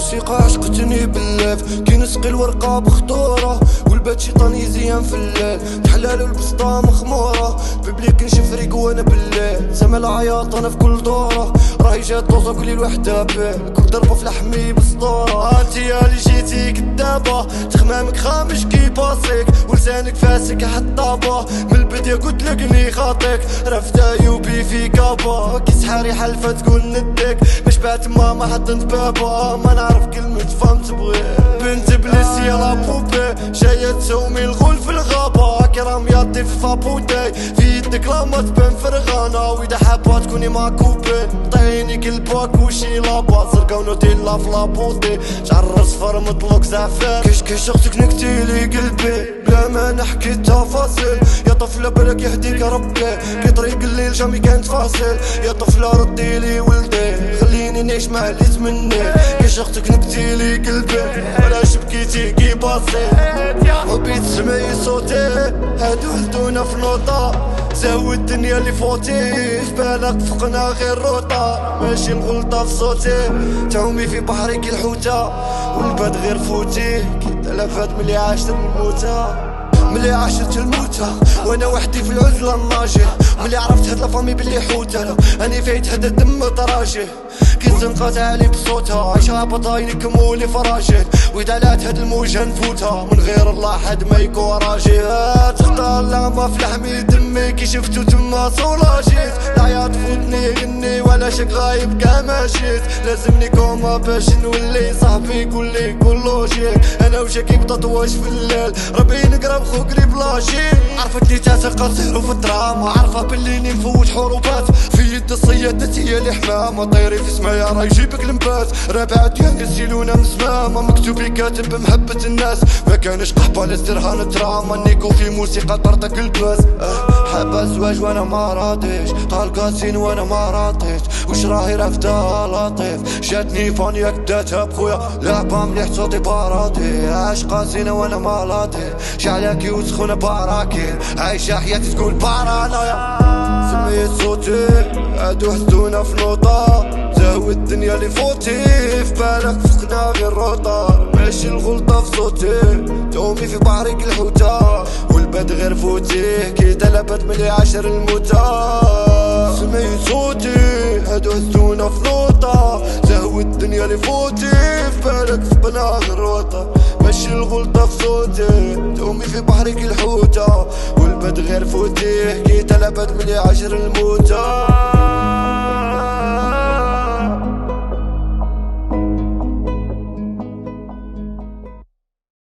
الموسيقى عشقتني باللاف، كي نسقي الورقة بخطورة والبات شيطاني زيان في الليل، تحلال البسطة مخمورة ببليك نشفريك وانا بالليل، سما العياط انا في كل دورة، راهي جات دوزة كل الوحدة بال، كل ضربة في لحمي بسطورة. انتي اللي جيتي كدابة، تخمامك خامش كي باسيك ولسانك فاسك حطابة، من البداية قلتلك اني خاطيك، رفدا يوبي في كابا، كي سحاري حلفة تقول نديك، مش بعت ماما حطنت بابا، ما نعرف كلمة فهم تبغي، بنت بليسي لا بوبي، جاية تسومي الغول في الغابة، كرام ياطي في فابوتي، في يدك لما تبان فرغانة، وإذا حابة تكوني مع كوبين، طيني كل باك وشي لابا، زرقا ونوتيلا في لابوطي، شعر صفر مطلق زعفان، كش اختك نكتيلي قلبي، بلا ما نحكي تفاصيل، يا طفلة بالك يهديك ربي، كي طريق الليل جامي كانت فاصل، يا طفلة ردي لي ولدي، خليني نعيش مع اللي تمني، كش اختك نكتيلي قلبي، بلاش بكيتي كي باصي، حبي تسمعي صوتي، هادو هدونا في نوطة، زاوي الدنيا اللي فوتي، في بالك فقنا غير روطة، ماشي الغلطة في صوتي، تعومي في بحري كي الحوتة، والباد غير فوتي، كي تلفات ملي عاشت الموتة، ملي عاشت الموتة وانا وحدي في العزلة الناجي، ملي عرفت هاد لافامي بلي حوتة، اني فايت هدا الدم طراجي، كي زنقات علي بصوتها، عايشها بطايني كمولي فراجل، واذا لات هاد الموجة نفوتها، من غير الله حد ما يكون راجل، تختار لما في لحمي دمي، كي شفتو تما صولاجيت، العياط فوتني غني ولا شك غايب كاع ما جيت، لازمني كوما باش نولي صاحبي يقولي كلو جيك، انا وجاكي بتطواش في الليل، ربي نقرب خوك لي بلاجي، عرفتني تاسق قصير وفي الدراما، عارفة باللي نفوت حروبات، في يد الصيادات هي اللي حمامة، طيري في سمايا راه يجيبك المبات، رابعة ديال السيلونة من زمامة، مكتوبي كاتب بمحبة الناس، ما كانش قحبة لاسترهان دراما، نيكو في موسيقى طرطك الباس، حابة الزواج وانا ما راضيش، قال قاسين وانا ما راضيش، وش راهي رافدة لطيف، جاتني فانيا كداتها بخويا، لعبة مليح صوتي باراضي، عاش قاسينة وانا ما لاطي، شعلك وسخونة باراكين، عايشة حياتي تقول بارانايا، سميت صوتي عادو حسدونا في نوطة، زاوي الدنيا اللي فوتي، في بالك فقنا غير روطة، ماشي الغلطة في صوتي، تومي في بحرك الحوتة، والباد غير فوتي، كي تلبت ملي عاشر الموتى، سميت صوتي هادو حسدونا في نوطة، زاوي الدنيا اللي فوتي، في بالك فقنا غير روطة، ماشي الغلطة في صوتي، تومي في بحرك الحوتة، والباد غير فوتي، كي تلبت ملي عاشر الموتى.